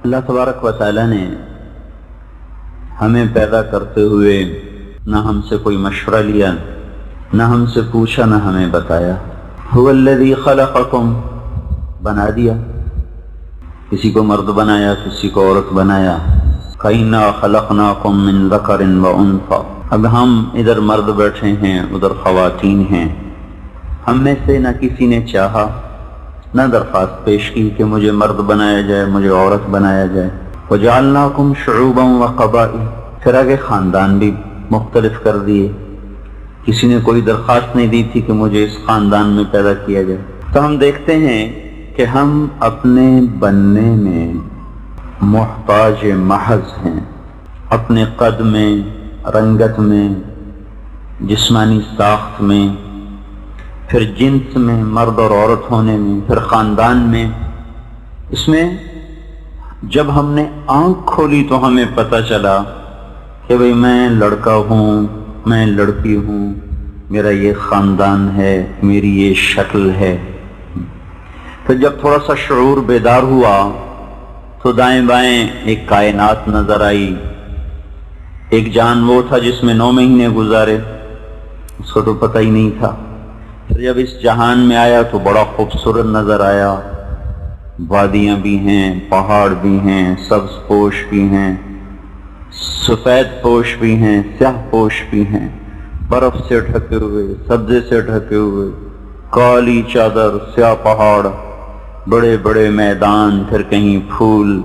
اللہ تبارک و تعالی نے ہمیں پیدا کرتے ہوئے نہ ہم سے کوئی مشورہ لیا، نہ ہم سے پوچھا، نہ ہمیں بتایا۔ هو الذی خلقکم، بنا دیا، کسی کو مرد بنایا، کسی کو عورت بنایا۔ فَإِنَّا خَلَقْنَاكُم مِّن ذَكَرٍ وَأُنثَىٰ، اب ہم ادھر مرد بیٹھے ہیں، ادھر خواتین ہیں۔ ہم میں سے نہ کسی نے چاہا، نہ درخواست پیش کی کہ مجھے مرد بنایا جائے، مجھے عورت بنایا جائے۔ وَجَعَلْنَاكُمْ شُعُوبًا وَقَبَائِلَ، پھر آگے خاندان بھی مختلف کر دیے۔ کسی نے کوئی درخواست نہیں دی تھی کہ مجھے اس خاندان میں پیدا کیا جائے۔ تو ہم دیکھتے ہیں کہ ہم اپنے بننے میں محتاج محض ہیں، اپنے قد میں، رنگت میں، جسمانی ساخت میں، پھر جنس میں، مرد اور عورت ہونے میں، پھر خاندان میں۔ اس میں جب ہم نے آنکھ کھولی تو ہمیں پتہ چلا کہ بھئی میں لڑکا ہوں، میں لڑکی ہوں، میرا یہ خاندان ہے، میری یہ شکل ہے۔ پھر جب تھوڑا سا شعور بیدار ہوا تو دائیں بائیں ایک کائنات نظر آئی۔ ایک جان وہ تھا جس میں 9 مہینے گزارے، اس کو تو پتہ ہی نہیں تھا۔ پھر جب اس جہان میں آیا تو بڑا خوبصورت نظر آیا، وادیاں بھی ہیں، پہاڑ بھی ہیں، سبز پوش بھی ہیں، سفید پوش بھی ہیں، سیاہ پوش بھی ہیں، برف سے ڈھکے ہوئے، سبزے سے ڈھکے ہوئے، کالی چادر، سیاہ پہاڑ، بڑے بڑے میدان، پھر کہیں پھول،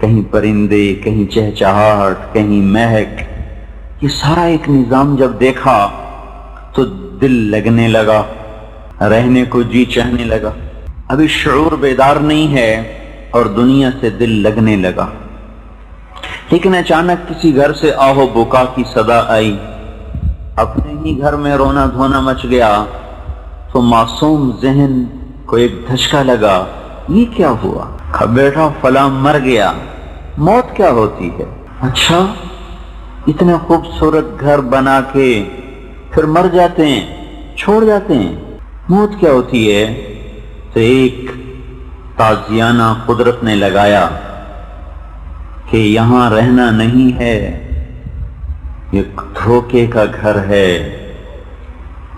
کہیں پرندے، کہیں چہچہاہٹ، کہیں مہک۔ یہ سارا ایک نظام جب دیکھا تو دل لگنے لگا، رہنے کو جی چاہنے لگا۔ ابھی شعور بیدار نہیں ہے اور دنیا سے دل لگنے لگا، لیکن اچانک کسی گھر سے آہو بکا کی صدا آئی، اپنے ہی گھر میں رونا دھونا مچ گیا۔ تو معصوم ذہن کو ایک دھچکا لگا، یہ کیا ہوا؟ بیٹا فلاں مر گیا۔ موت کیا ہوتی ہے؟ اچھا، اتنے خوبصورت گھر بنا کے پھر مر جاتے ہیں، چھوڑ جاتے ہیں۔ موت کیا ہوتی ہے؟ تو ایک تازیانہ قدرت نے لگایا کہ یہاں رہنا نہیں ہے، یہ دھوکے کا گھر ہے،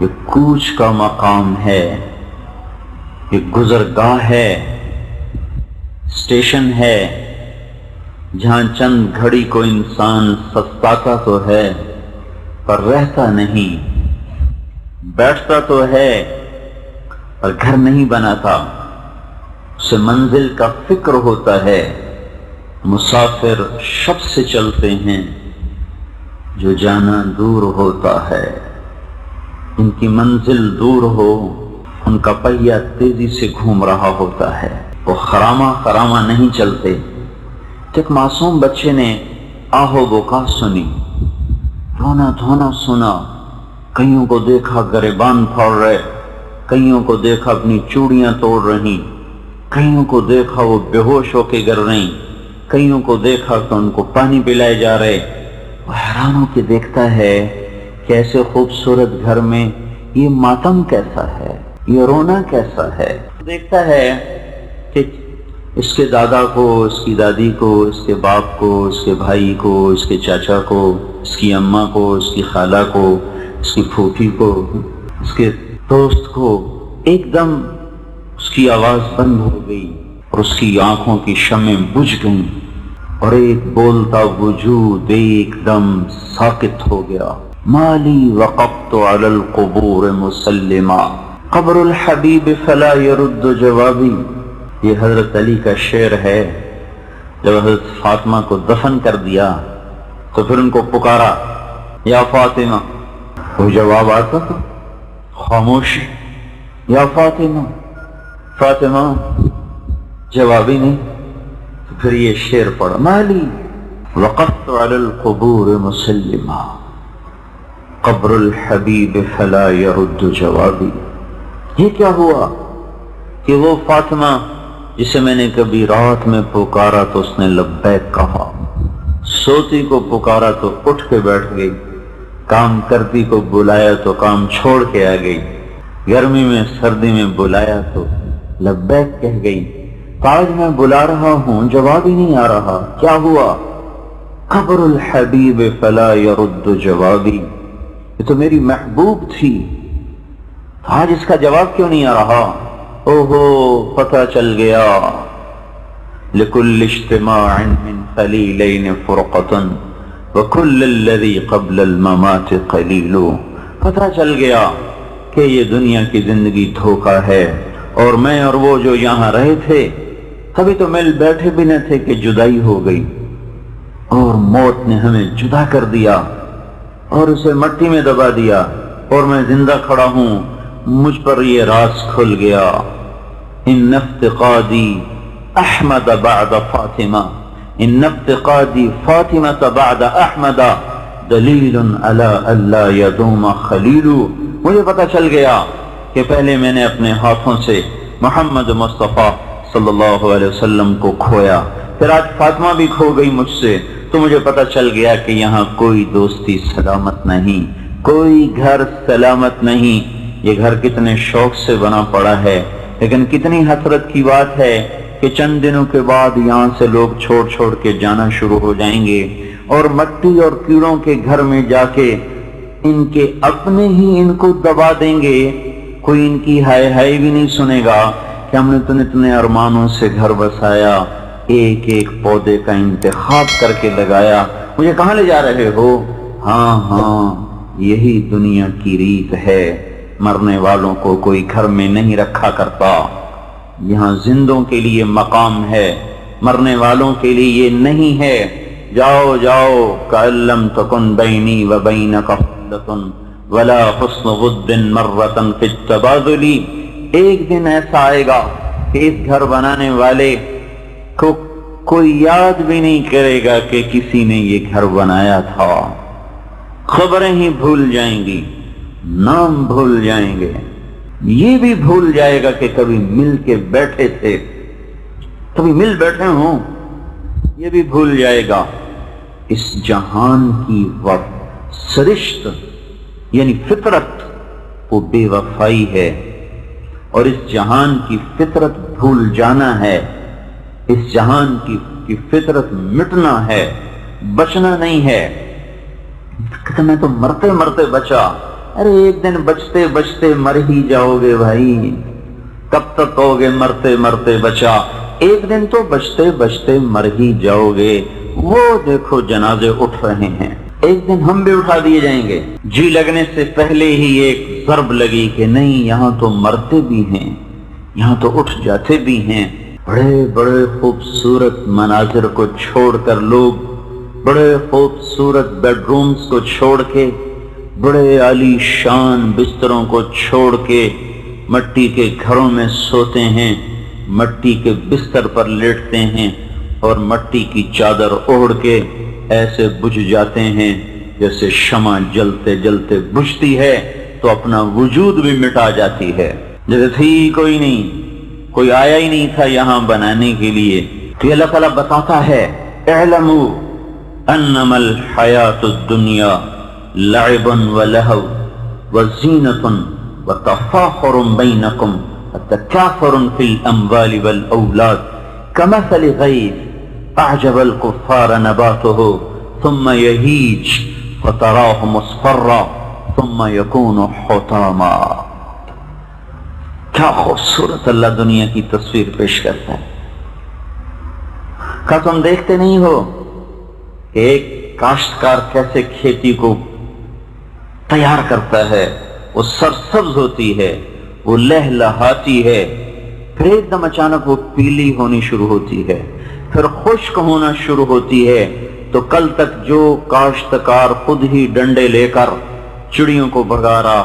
یہ کوچ کا مقام ہے، یہ گزرگاہ ہے، اسٹیشن ہے، جہاں چند گھڑی کو انسان سستاتا تو ہے پر رہتا نہیں، بیٹھتا تو ہے پر گھر نہیں بناتا، اسے منزل کا فکر ہوتا ہے۔ مسافر شب سے چلتے ہیں، جو جانا دور ہوتا ہے۔ ان کی منزل دور ہو، ان کا پہیہ تیزی سے گھوم رہا ہوتا ہے، وہ خرامہ خرامہ نہیں چلتے۔ ایک معصوم بچے نے آہو بکا سنی، رونا دھونا سنا، کئیوں کو دیکھا گریبان پھاڑ رہے، کئیوں کو دیکھا اپنی چوڑیاں توڑ رہی، کئیوں کو دیکھا وہ بے ہوش ہو کے گر رہی، کئیوں کو دیکھا کہ ان کو پانی پلائے جا رہے۔ وہ حیران ہو کے دیکھتا ہے کہ ایسے خوبصورت گھر میں یہ ماتم کیسا ہے، یہ رونا کیسا ہے۔ دیکھتا ہے کہ اس کے دادا کو، اس کی دادی کو، اس کے باپ کو، اس کے بھائی کو، اس کے چاچا کو، اس کی اماں کو، اس کی خالہ کو، اس کی پھوپھی کو، اس کے دوست کو، ایک دم اس کی آواز بند ہو گئی اور اس کی آنکھوں کی شمعیں بجھ گئیں اور ایک بولتا وجود ایک دم ساکت ہو گیا۔ مالی وقفت علی القبور مسلما، قبر الحبیب فلا يرد جوابی۔ یہ حضرت علی کا شعر ہے۔ جب حضرت فاطمہ کو دفن کر دیا تو پھر ان کو پکارا، یا فاطمہ، وہ جواب آتا تھا، خاموشی، یا فاطمہ، فاطمہ، جواب ہی نہیں۔ تو پھر یہ شعر پڑھا، مالی وقفت علی القبور مسلما، قبر الحبیب فلا يرد جوابی۔ یہ کیا ہوا کہ وہ فاطمہ جسے میں نے کبھی رات میں پکارا تو اس نے لبیک کہا، سوتی کو پکارا تو اٹھ کے بیٹھ گئی، کام کرتی کو بلایا تو کام چھوڑ کے آ گئی، گرمی میں سردی میں بلایا تو لبیک کہہ گئی۔ آج میں بلا رہا ہوں جواب ہی نہیں آ رہا، کیا ہوا؟ قبر الحبیب فلا يرد جوابی، یہ تو میری محبوب تھی، آج اس کا جواب کیوں نہیں آ رہا؟ اوہو، پتہ چل گیا، لکل اجتماع من خلیلین فرقۃ وکل الذی قبل الممات قلیل، پتہ چل گیا کہ یہ دنیا کی زندگی دھوکہ ہے، اور میں اور وہ جو یہاں رہے تھے کبھی تو مل بیٹھے بھی نہ تھے کہ جدائی ہو گئی، اور موت نے ہمیں جدا کر دیا اور اسے مٹی میں دبا دیا، اور میں زندہ کھڑا ہوں، مجھ پر یہ راز کھل گیا۔ ان افتقادی احمد بعد فاطمہ، ان افتقادی فاطمہ بعد احمد دلیل علی الا یدوم خلیل، مجھے پتہ چل گیا کہ پہلے میں نے اپنے ہاتھوں سے محمد مصطفیٰ صلی اللہ علیہ وسلم کو کھویا، پھر آج فاطمہ بھی کھو گئی مجھ سے، تو مجھے پتہ چل گیا کہ یہاں کوئی دوستی سلامت نہیں، کوئی گھر سلامت نہیں۔ یہ گھر کتنے شوق سے بنا پڑا ہے، لیکن کتنی حسرت کی بات ہے کہ چند دنوں کے بعد یہاں سے لوگ چھوڑ چھوڑ کے جانا شروع ہو جائیں گے، اور مٹی اور کیڑوں کے گھر میں جا کے ان کے اپنے ہی ان کو دبا دیں گے، کوئی ان کی ہائے ہائے بھی نہیں سنے گا کہ ہم نے اتنے ارمانوں سے گھر بسایا، ایک ایک پودے کا انتخاب کر کے لگایا، مجھے کہاں لے جا رہے ہو؟ ہاں یہی دنیا کی ریت ہے، مرنے والوں کو کوئی گھر میں نہیں رکھا کرتا، یہاں زندوں کے لیے مقام ہے، مرنے والوں کے لیے یہ نہیں ہے۔ جاؤ جاؤ کأن لم تکن بینی و بینک خلۃ ولا حسن ود مرۃ فی التبادل، ایک دن ایسا آئے گا کہ اس گھر بنانے والے کو کوئی یاد بھی نہیں کرے گا کہ کسی نے یہ گھر بنایا تھا، خبریں ہی بھول جائیں گی، نام بھول جائیں گے، یہ بھی بھول جائے گا کہ کبھی مل کے بیٹھے تھے، کبھی مل بیٹھے ہوں، یہ بھی بھول جائے گا۔ اس جہان کی سرشت یعنی فطرت وہ بے وفائی ہے، اور اس جہان کی فطرت بھول جانا ہے، اس جہان کی فطرت مٹنا ہے، بچنا نہیں ہے۔ کہ میں تو مرتے مرتے بچا، ارے ایک دن بچتے بچتے مر ہی جاؤ گے بھائی، کب تک کہو گے مرتے مرتے بچا، ایک دن تو بچتے بچتے مر ہی جاؤ گے۔ وہ دیکھو جنازے اٹھ رہے ہیں، ایک دن ہم بھی اٹھا دیے جائیں گے۔ جی لگنے سے پہلے ہی ایک ضرب لگی کہ نہیں، یہاں تو مرتے بھی ہیں، یہاں تو اٹھ جاتے بھی ہیں۔ بڑے بڑے خوبصورت مناظر کو چھوڑ کر لوگ، بڑے خوبصورت بیڈ رومز کو چھوڑ کے، بڑے عالی شان بستروں کو چھوڑ کے مٹی کے گھروں میں سوتے ہیں، مٹی کے بستر پر لیٹتے ہیں، اور مٹی کی چادر اوڑھ کے ایسے بجھ جاتے ہیں جیسے شمع جلتے جلتے بجھتی ہے تو اپنا وجود بھی مٹا جاتی ہے، جیسے تھی کوئی نہیں، کوئی آیا ہی نہیں تھا یہاں بنانے کے لیے۔ تو اللہ تعالیٰ بتاتا ہے اعلموا انما الحیات الدنیا لعب ولہو وزینۃ وتفاخر بینکم وتکاثر فی الاموال والاولاد کمثل غیث اعجب الکفار نباته ثم یہیج فتراہ مصفرا ثم یکون حطاما۔ کیا خوبصورت اللہ دنیا کی تصویر پیش کرتا ہے۔ کیا تم دیکھتے نہیں ہو کہ ایک کاشتکار کیسے کھیتی کو تیار کرتا ہے، وہ سرسبز ہوتی ہے، وہ لہلہاتی ہے، پھر ایک دم اچانک وہ پیلی ہونی شروع ہوتی ہے، پھر خشک ہونا شروع ہوتی ہے، تو کل تک جو کاشتکار خود ہی ڈنڈے لے کر چڑیوں کو بھگا رہا،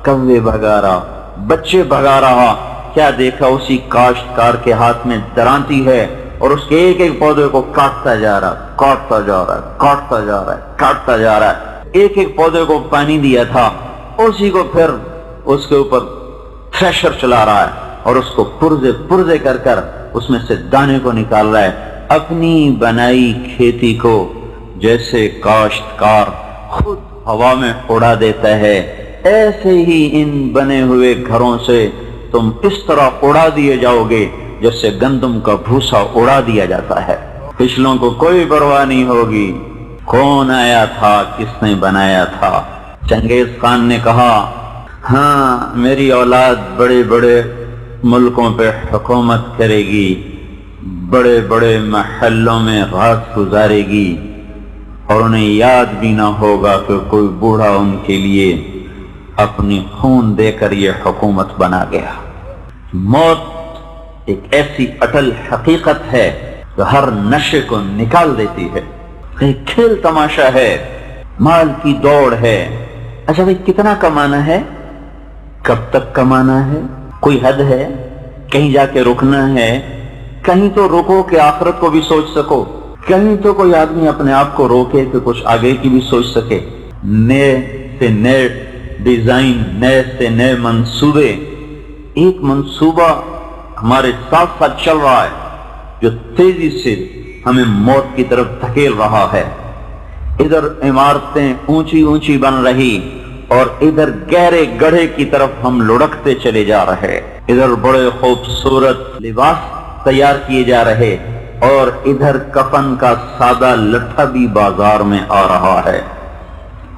کوے بھگا رہا، بچے بھگا رہا، کیا دیکھا اسی کاشتکار کے ہاتھ میں درانتی ہے، اور اس کے ایک ایک پودے کو کاٹتا جا رہا، کاٹتا جا رہا ہے، کاٹتا جا رہا ہے، کاٹتا جا رہا ہے۔ ایک ایک پودے کو پانی دیا تھا، اسی کو پھر اس کے اوپر تھریشر چلا رہا ہے، اور اس کو پرزے پرزے کر کر اس میں سے دانے کو نکال رہا ہے۔ اپنی بنائی کھیتی کو جیسے کاشتکار خود ہوا میں اڑا دیتا ہے، ایسے ہی ان بنے ہوئے گھروں سے تم اس طرح اڑا دیے جاؤ گے جیسے گندم کا بھوسا اڑا دیا جاتا ہے، پچھلوں کو کوئی پرواہ نہیں ہوگی، کون آیا تھا، کس نے بنایا تھا۔ چنگیز خان نے کہا ہاں میری اولاد بڑے بڑے ملکوں پہ حکومت کرے گی، بڑے بڑے محلوں میں رات گزارے گی، اور انہیں یاد بھی نہ ہوگا کہ کوئی بوڑھا ان کے لیے اپنی خون دے کر یہ حکومت بنا گیا۔ موت ایک ایسی اٹل حقیقت ہے جو ہر نشے کو نکال دیتی ہے، ایک کھیل تماشا ہے، مال کی دوڑ ہے۔ اچھا بھائی کتنا کمانا ہے، کب تک کمانا ہے، کوئی حد ہے، کہیں جا کے رکنا ہے؟ کہیں تو رکو کہ آخرت کو بھی سوچ سکو، کہیں تو کوئی آدمی اپنے آپ کو روکے کہ کچھ آگے کی بھی سوچ سکے۔ نئے سے نئے ڈیزائن، نئے سے نئے منصوبے، ایک منصوبہ ہمارے ساتھ ساتھ چل رہا ہے جو تیزی سے ہمیں موت کی طرف دھکیل رہا ہے۔ ادھر عمارتیں اونچی اونچی بن رہی اور ادھر گہرے گڑھے کی طرف ہم لڑکتے چلے جا رہے، ادھر بڑے خوبصورت لباس تیار کیے جا رہے اور ادھر کفن کا سادہ لٹھا بھی بازار میں آ رہا ہے،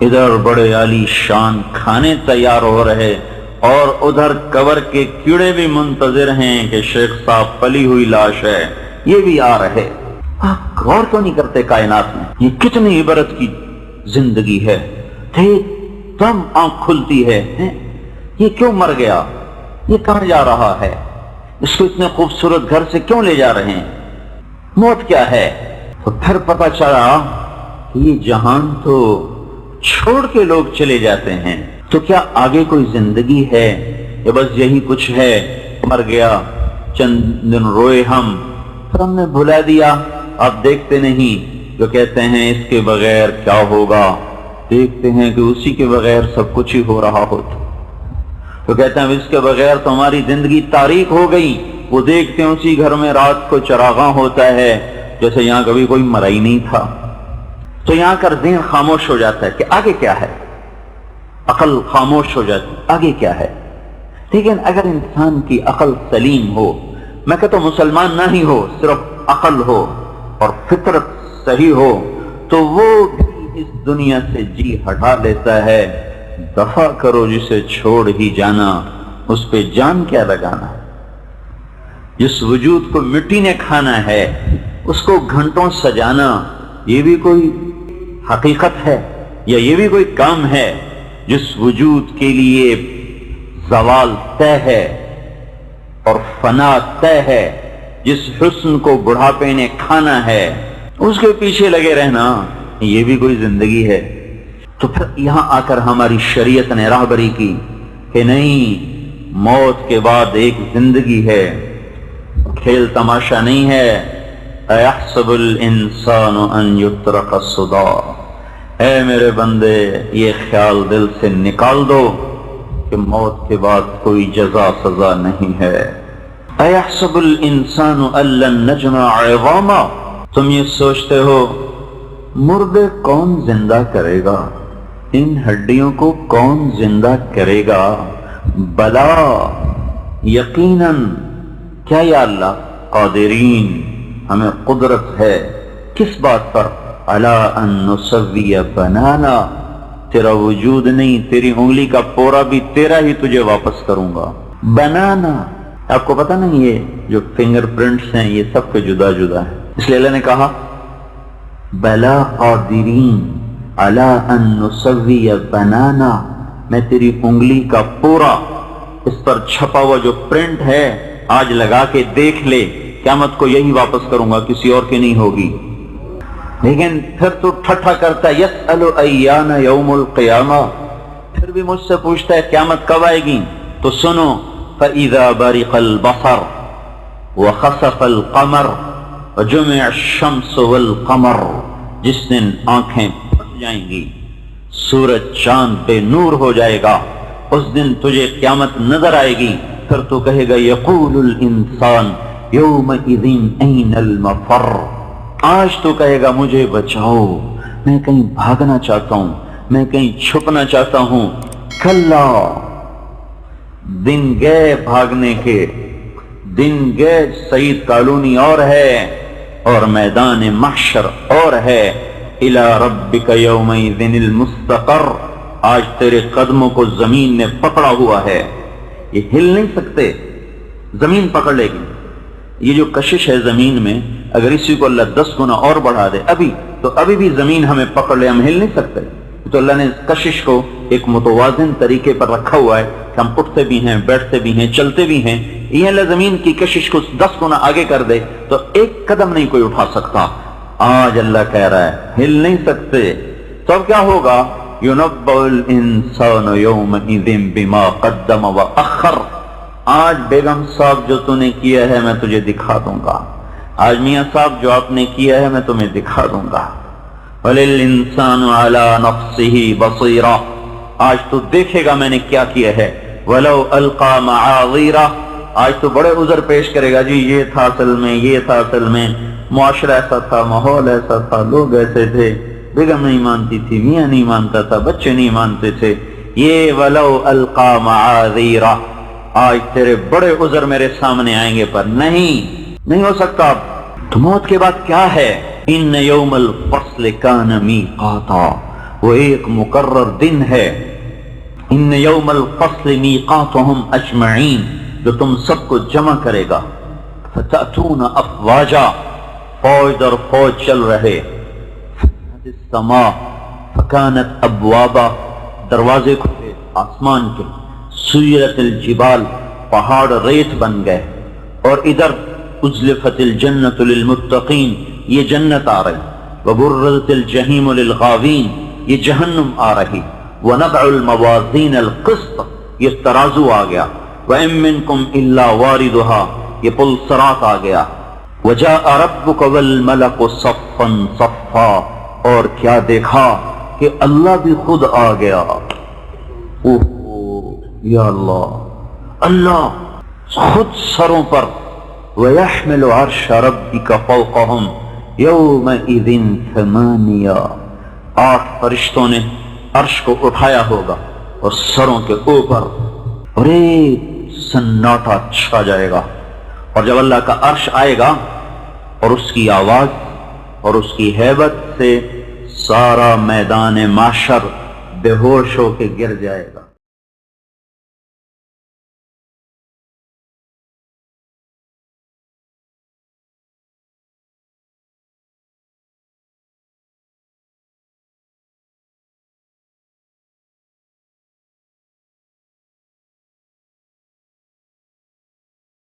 ادھر بڑے عالی شان کھانے تیار ہو رہے اور ادھر قبر کے کیڑے بھی منتظر ہیں کہ شیخ صاحب پلی ہوئی لاش ہے، یہ بھی آ رہے۔ آپ غور تو نہیں کرتے کائنات میں یہ کتنی عبرت کی زندگی ہے، دم آنکھ کھلتی ہے، یہ کیوں مر گیا، یہ کہاں جا رہا ہے، اس کو اتنے خوبصورت گھر سے کیوں لے جا رہے ہیں، موت کیا ہے؟ تو پھر پتہ چلا کہ یہ جہان تو چھوڑ کے لوگ چلے جاتے ہیں، تو کیا آگے کوئی زندگی ہے یا بس یہی کچھ ہے، مر گیا، چند دن روئے ہم، پھر ہم نے بھلا دیا۔ آپ دیکھتے نہیں جو کہتے ہیں اس کے بغیر کیا ہوگا، دیکھتے ہیں کہ اسی کے بغیر سب کچھ ہی ہو رہا ہوتا، تو کہتے ہیں اس کے بغیر تو ہماری زندگی تاریک ہو گئی، وہ دیکھتے ہیں اسی گھر میں رات کو چراغاں ہوتا ہے جیسے یہاں کبھی کوئی مرا ہی نہیں تھا، تو یہاں کر ذہن خاموش ہو جاتا ہے کہ آگے کیا ہے، عقل خاموش ہو جاتی آگے کیا ہے۔ لیکن اگر انسان کی عقل سلیم ہو، میں کہتا ہوں مسلمان نہ ہی ہو، صرف عقل ہو اور فطرت صحیح ہو، تو وہ بھی اس دنیا سے جی ہٹا لیتا ہے۔ دفع کرو جسے چھوڑ ہی جانا، اس پہ جان کیا لگانا، جس وجود کو مٹی نے کھانا ہے اس کو گھنٹوں سجانا، یہ بھی کوئی حقیقت ہے یا یہ بھی کوئی کام ہے؟ جس وجود کے لیے زوال طے ہے اور فنا طے ہے، جس حسن کو بڑھاپے نے کھانا ہے، اس کے پیچھے لگے رہنا، یہ بھی کوئی زندگی ہے؟ تو پھر یہاں آ کر ہماری شریعت نے راہبری کی کہ نہیں، موت کے بعد ایک زندگی ہے، کھیل تماشا نہیں ہے۔ اَيَحْسَبُ الْإِنسَانُ أَن يُتْرَكَ سُدًى، اے میرے بندے یہ خیال دل سے نکال دو کہ موت کے بعد کوئی جزا سزا نہیں ہے۔ اَيَحْسَبُ الْإِنسَانُ أَن لَّن نَّجْمَعَ عِظَامًا، تم یہ سوچتے ہو مردے کون زندہ کرے گا، ان ہڈیوں کو کون زندہ کرے گا؟ بلا یقیناً، کیا یا اللہ، قادرین، ہمیں قدرت ہے، کس بات پر؟ علی ان نسوی بنانا، تیرا وجود نہیں، تیری انگلی کا پورا بھی تیرا ہی تجھے واپس کروں گا۔ بنانا، آپ کو پتہ نہیں یہ جو فنگر پرنٹس ہیں یہ سب کے جدا جدا ہے، اس لیے اللہ نے کہا بلا قادرین علی ان نسوی بنانا، میں تیری انگلی کا پورا اس پر چھپا ہوا جو پرنٹ ہے آج لگا کے دیکھ لے، قیامت کو یہی واپس کروں گا، کسی اور کی نہیں ہوگی۔ لیکن پھر تو ٹھٹھا کرتا ہے یسأل ایان یوم القیامہ، پھر بھی مجھ سے پوچھتا ہے قیامت کب آئے گی؟ تو سنو، فَإِذَا بَرِقَ الْبَصَرُ وَخَسَفَ الْقَمَرُ وَجُمِعَ الشَّمْسُ وَالْقَمَرُ، جس دن آنکھیں پھٹ جائیں گی، سورج چاند بے نور ہو جائے گا، اس دن تجھے قیامت نظر آئے گی، پھر تو کہے گا یقول الانسان یومئذ این المفر، آج تو کہے گا مجھے بچاؤ، میں کہیں بھاگنا چاہتا ہوں، میں کہیں چھپنا چاہتا ہوں۔ کلا، دن گئے بھاگنے کے، دن گیج سعید کالونی اور ہے اور میدان محشر اور ہے۔ الی ربک یومئذ المستقر، آج تیرے قدموں کو زمین نے پکڑا ہوا ہے، یہ ہل نہیں سکتے، زمین پکڑ لے گی۔ یہ جو کشش ہے زمین میں، اگر اسی کو اللہ 10 گنا اور بڑھا دے ابھی بھی زمین ہمیں پکڑ لے، ہم ہل نہیں سکتے۔ تو اللہ نے اس کشش کو ایک متوازن طریقے پر رکھا ہوا ہے کہ ہم اٹھتے بھی ہیں، بیٹھتے بھی ہیں، چلتے بھی ہیں۔ یہ اللہ زمین کی کشش کو 10 گنا آگے کر دے تو ایک قدم نہیں کوئی اٹھا سکتا۔ آج اللہ کہہ رہا ہے ہل نہیں سکتے، تو اب کیا ہوگا؟ يُنَبَّأُ الْإِنسَانُ يَوْمَئِذٍ بِمَا قَدَّمَ وَأَخَّرَ، آج بیگم صاحب جو تو نے کیا ہے میں تجھے دکھا دوں گا، آج میاں صاحب جو آپ نے کیا ہے میں تمہیں دکھا دوں گا۔ وَلِلْإِنسَانُ عَلَى نَفْسِهِ بَصِيرَةٌ، آج تو دیکھے گا میں نے کیا کیا ہے۔ وَلَوْ أَلْقَى مَعَاذِيرَهُ، آج تو بڑے عذر پیش کرے گا، جی یہ تھا اصل میں، یہ تھا اصل میں، معاشرہ ایسا تھا، ماحول ایسا تھا، لوگ ایسے تھے، بیگم نہیں مانتی تھی، میاں نہیں مانتا تھا، بچے نہیں مانتے تھے۔ یہ وَلَوْ أَلْقَى مَعَاذِيرَهُ، آج تیرے بڑے عذر میرے سامنے آئیں گے، پر نہیں ہو سکتا۔ تو موت کے بعد کیا ہے؟ ان یوم الفصل کان میقاتا، وہ ایک مقرر دن ہے۔ ان یوم الفصل میقاتہم اجمعین، جو تم سب کو جمع کرے گا۔ فتأتون افواجا، فوج در فوج چل رہے۔ السماء فکانت ابوابا، دروازے کھلے آسمان کے۔ سیرت الجبال، پہاڑ ریت بن گئے۔ اور ادھر ازلفت الجنت للمتقین، یہ جنت آ رہی۔ وبرزت الجحیم للغاوین، یہ جہنم آ رہی۔ ونضع الموازین القسط، یہ ترازو آ گیا۔ وَإِن مِّنكُمْ إِلَّا وَارِدُهَا، یہ پل صراط آ گیا۔ وَجَاءَ رَبُّكَ وَالْمَلَكُ صَفًّا صَفًّا، اور کیا دیکھا کہ اللہ بھی خود آ گیا۔ یا اللہ خود سروں پر۔ وَيَحْمِلُ عَرْشَ رَبِّكَ فَوْقَهُمْ يَوْمَئِذٍ ثَمَانِيَةٌ، 8 فرشتوں نے عرش کو اٹھایا ہوگا اور سروں کے اوپر، اور ایک سناٹا چھا جائے گا۔ اور جب اللہ کا عرش آئے گا اور اس کی آواز اور اس کی ہیبت سے سارا میدان محشر بے ہوش ہو کے گر جائے گا۔